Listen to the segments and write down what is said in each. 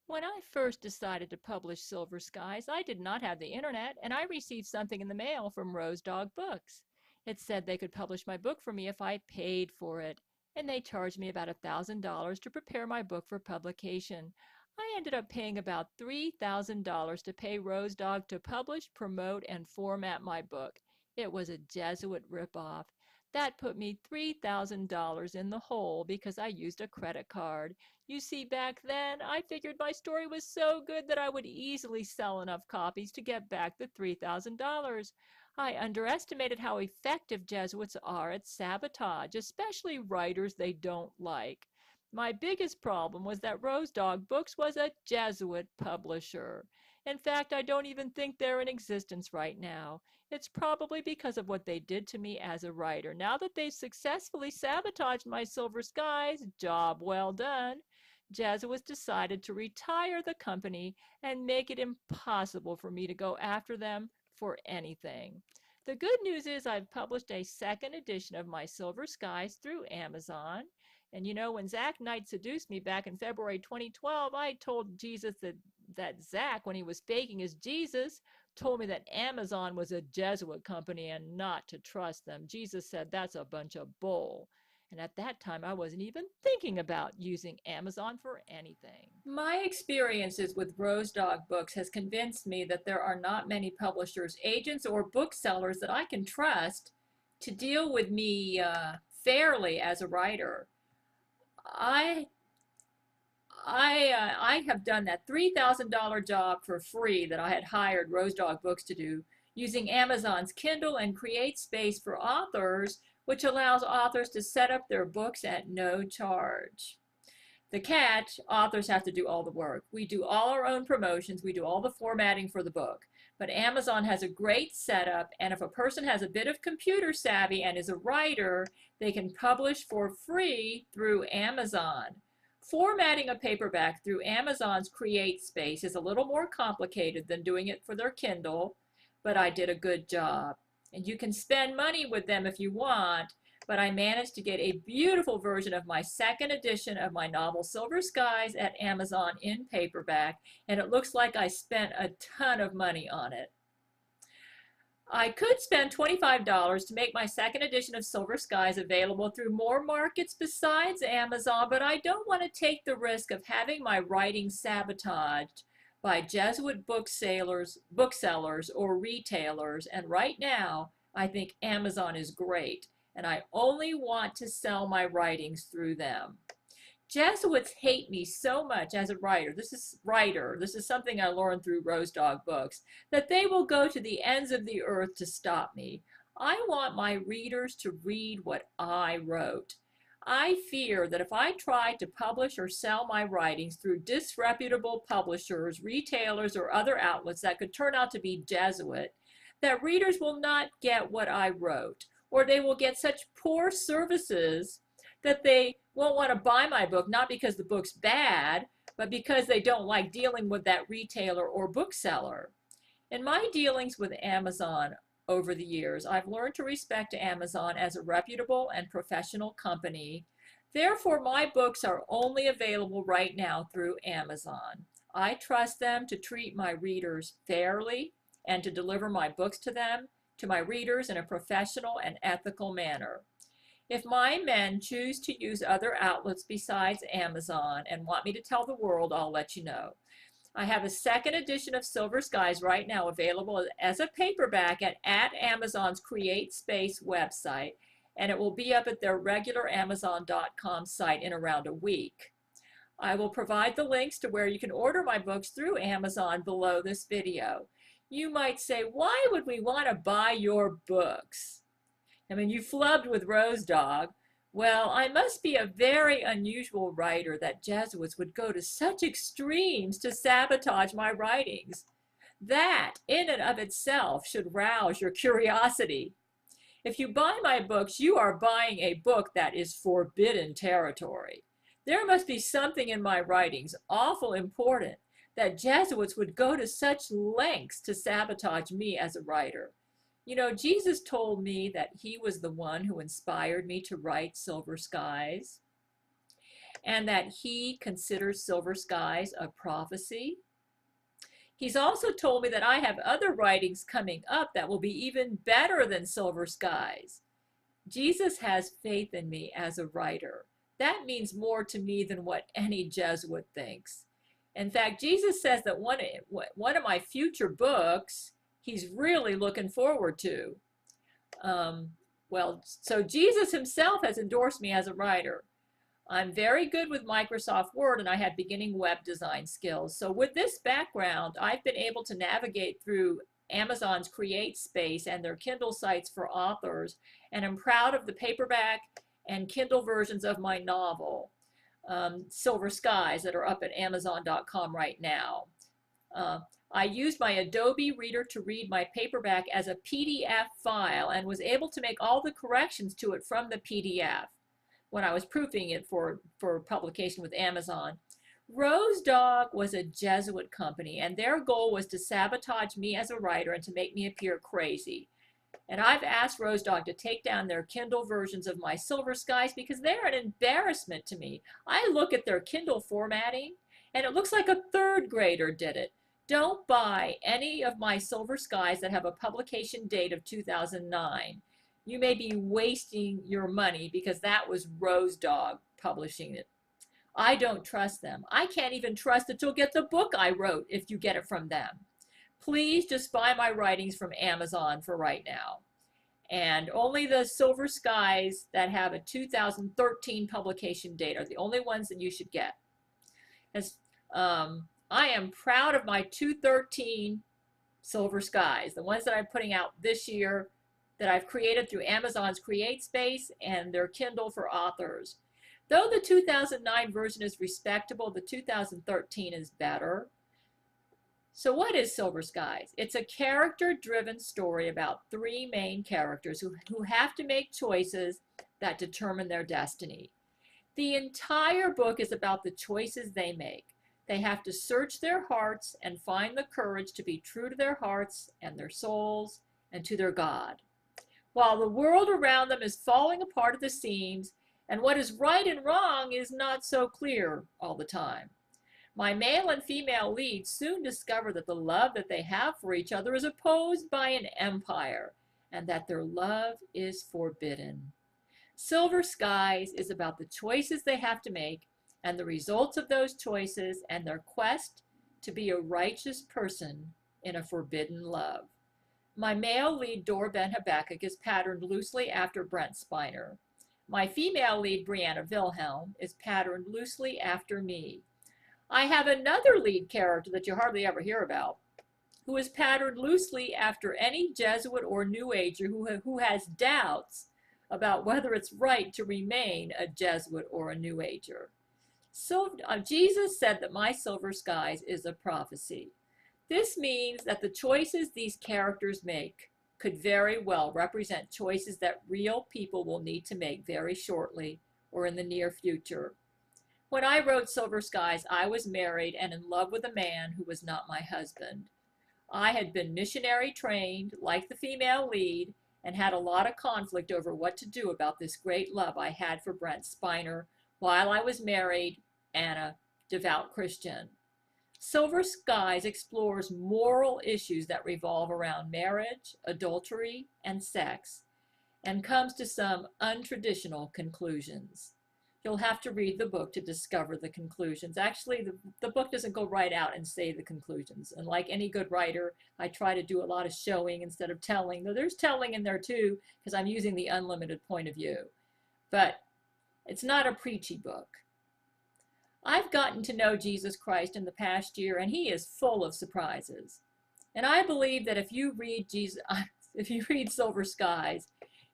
When I first decided to publish Silver Skies, I did not have the internet, and I received something in the mail from Rose Dog Books. It said they could publish my book for me if I paid for it, and they charged me about $1,000 to prepare my book for publication. I ended up paying about $3,000 to pay Rose Dog to publish, promote, and format my book. It was a Jesuit ripoff. That put me $3,000 in the hole because I used a credit card. You see, back then, I figured my story was so good that I would easily sell enough copies to get back the $3,000. I underestimated how effective Jesuits are at sabotage, especially writers they don't like. My biggest problem was that Rose Dog Books was a Jesuit publisher. In fact, I don't even think they're in existence right now. It's probably because of what they did to me as a writer. Now that they've successfully sabotaged my Silver Skies, job well done. Jesuits decided to retire the company and make it impossible for me to go after them for anything. The good news is I've published a second edition of my Silver Skies through Amazon. And you know, when Zach Knight seduced me back in February 2012, I told Jesus that Zach, when he was faking his Jesus, told me that Amazon was a Jesuit company and not to trust them. Jesus said that's a bunch of bull. And at that time, I wasn't even thinking about using Amazon for anything. My experiences with Rose Dog Books has convinced me that there are not many publishers, agents, or booksellers that I can trust to deal with me fairly as a writer. I I have done that $3,000 job for free that I had hired Rose Dog Books to do using Amazon's Kindle and Create Space for authors, which allows authors to set up their books at no charge. The catch, authors have to do all the work. We do all our own promotions, we do all the formatting for the book. But Amazon has a great setup, and if a person has a bit of computer savvy and is a writer, they can publish for free through Amazon. Formatting a paperback through Amazon's Create Space is a little more complicated than doing it for their Kindle, but I did a good job. And you can spend money with them if you want, but I managed to get a beautiful version of my second edition of my novel Silver Skies at Amazon in paperback, and it looks like I spent a ton of money on it. I could spend $25 to make my second edition of Silver Skies available through more markets besides Amazon, but I don't want to take the risk of having my writing sabotaged by Jesuit booksellers or retailers, and right now I think Amazon is great, and I only want to sell my writings through them. Jesuits hate me so much as a writer. This is something I learned through Rose Dog Books, that they will go to the ends of the earth to stop me. I want my readers to read what I wrote. I fear that if I try to publish or sell my writings through disreputable publishers, retailers, or other outlets that could turn out to be Jesuit, that readers will not get what I wrote, or they will get such poor services that they won't want to buy my book, not because the book's bad, but because they don't like dealing with that retailer or bookseller. In my dealings with Amazon over the years, I've learned to respect Amazon as a reputable and professional company. Therefore, my books are only available right now through Amazon. I trust them to treat my readers fairly and to deliver my books to them, to my readers, in a professional and ethical manner. If my men choose to use other outlets besides Amazon and want me to tell the world, I'll let you know. I have a second edition of Silver Skies right now available as a paperback at Amazon's Create Space website, and it will be up at their regular Amazon.com site in around a week. I will provide the links to where you can order my books through Amazon below this video. You might say, why would we want to buy your books? I mean, you flubbed with Rose Dog. Well, I must be a very unusual writer that Jesuits would go to such extremes to sabotage my writings. That, in and of itself, should rouse your curiosity. If you buy my books, you are buying a book that is forbidden territory. There must be something in my writings awful important that Jesuits would go to such lengths to sabotage me as a writer. You know, Jesus told me that he was the one who inspired me to write Silver Skies. and that he considers Silver Skies a prophecy. He's also told me that I have other writings coming up that will be even better than Silver Skies. Jesus has faith in me as a writer. That means more to me than what any Jesuit thinks. In fact, Jesus says that one of my future books he's really looking forward to. So Jesus himself has endorsed me as a writer. I'm very good with Microsoft Word, and I have beginning web design skills. So with this background, I've been able to navigate through Amazon's Create Space and their Kindle sites for authors, and I'm proud of the paperback and Kindle versions of my novel, Silver Skies, that are up at Amazon.com right now. I used my Adobe Reader to read my paperback as a PDF file and was able to make all the corrections to it from the PDF when I was proofing it for publication with Amazon. Rose Dog was a Jesuit company, and their goal was to sabotage me as a writer and to make me appear crazy. And I've asked Rose Dog to take down their Kindle versions of my Silver Skies because they're an embarrassment to me. I look at their Kindle formatting, and it looks like a third grader did it. Don't buy any of my Silver Skies that have a publication date of 2009. You may be wasting your money because that was Rose Dog publishing it. I don't trust them. I can't even trust that you'll get the book I wrote if you get it from them. Please just buy my writings from Amazon for right now. And only the Silver Skies that have a 2013 publication date are the only ones that you should get. I am proud of my 2013 Silver Skies, the ones that I'm putting out this year that I've created through Amazon's Create Space and their Kindle for authors. Though the 2009 version is respectable, the 2013 is better. So what is Silver Skies? It's a character-driven story about three main characters who have to make choices that determine their destiny. The entire book is about the choices they make. They have to search their hearts and find the courage to be true to their hearts and their souls and to their God. While the world around them is falling apart at the seams, and what is right and wrong is not so clear all the time. My male and female leads soon discover that the love that they have for each other is opposed by an empire, and that their love is forbidden. Silver Skies is about the choices they have to make and the results of those choices and their quest to be a righteous person in a forbidden love. My male lead, Dor Ben Habakkuk, is patterned loosely after Brent Spiner. My female lead, Brianna Wilhelm, is patterned loosely after me. I have another lead character that you hardly ever hear about, who is patterned loosely after any Jesuit or New Ager who has doubts about whether it's right to remain a Jesuit or a New Ager. So, Jesus said that my Silver Skies is a prophecy. This means that the choices these characters make could very well represent choices that real people will need to make very shortly or in the near future. When I wrote Silver Skies, I was married and in love with a man who was not my husband. I had been missionary trained, like the female lead, and had a lot of conflict over what to do about this great love I had for Brent Spiner while I was married and a devout Christian. Silver Skies explores moral issues that revolve around marriage, adultery, and sex, and comes to some untraditional conclusions. You'll have to read the book to discover the conclusions. Actually, the book doesn't go right out and say the conclusions. And like any good writer, I try to do a lot of showing instead of telling. Though there's telling in there too, because I'm using the unlimited point of view. But it's not a preachy book. I've gotten to know Jesus Christ in the past year, and he is full of surprises. And I believe that if you read Silver Skies,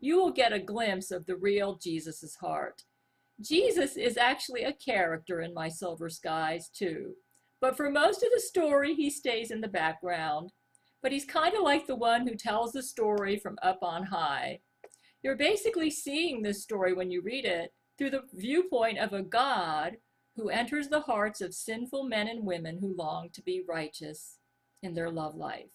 you will get a glimpse of the real Jesus's heart. Jesus is actually a character in my Silver Skies too. But for most of the story, he stays in the background. But he's kind of like the one who tells the story from up on high. You're basically seeing this story when you read it through the viewpoint of a God who enters the hearts of sinful men and women who long to be righteous in their love life.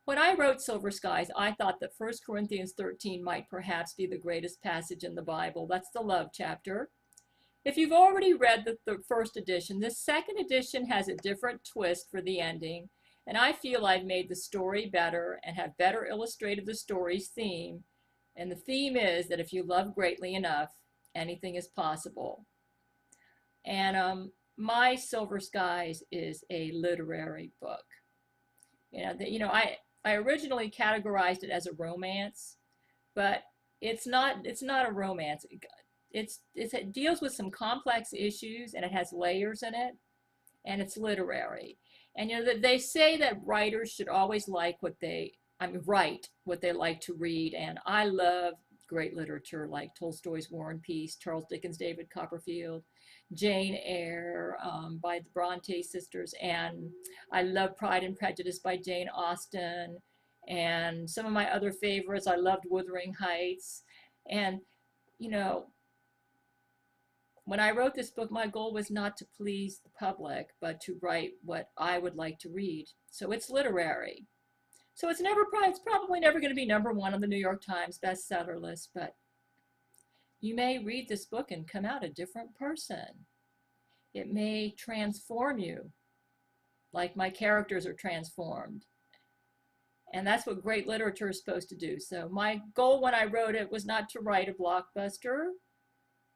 When I wrote Silver Skies, I thought that 1 Corinthians 13 might perhaps be the greatest passage in the Bible. That's the love chapter. If you've already read the first edition, the second edition has a different twist for the ending, and I feel I've made the story better and have better illustrated the story's theme. And the theme is that if you love greatly enough, anything is possible. And My Silver Skies is a literary book. I originally categorized it as a romance, but it's not a romance. It deals with some complex issues and it has layers in it, and it's literary. And they say that writers should always write what they like to read, and I love great literature like Tolstoy's War and Peace, Charles Dickens' David Copperfield, Jane Eyre by the Bronte sisters, and I love Pride and Prejudice by Jane Austen, and some of my other favorites. I loved Wuthering Heights. And you know, when I wrote this book, my goal was not to please the public, but to write what I would like to read. So it's literary. So it's probably never going to be #1 on the New York Times bestseller list, but you may read this book and come out a different person. It may transform you, like my characters are transformed. And that's what great literature is supposed to do. So my goal when I wrote it was not to write a blockbuster,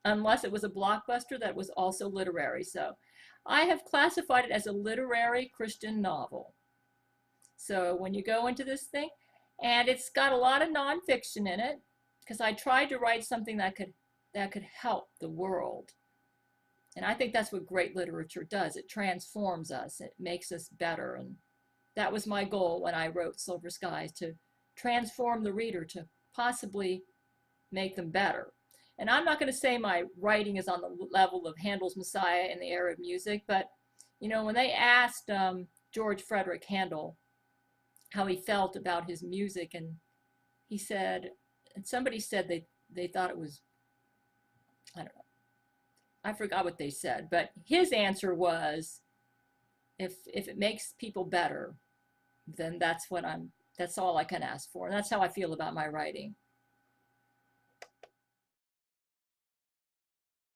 unless it was a blockbuster that was also literary. So I have classified it as a literary Christian novel. So when you go into this thing, and it's got a lot of nonfiction in it, because I tried to write something that could help the world. And I think that's what great literature does. It transforms us. It makes us better. And that was my goal when I wrote Silver Skies, to transform the reader, to possibly make them better. And I'm not going to say my writing is on the level of Handel's Messiah in the era of music, but when they asked George Frederick Handel how he felt about his music, and he said, and somebody said they thought it was, I don't know, I forgot what they said, but his answer was, if it makes people better, then that's all I can ask for. And that's how I feel about my writing.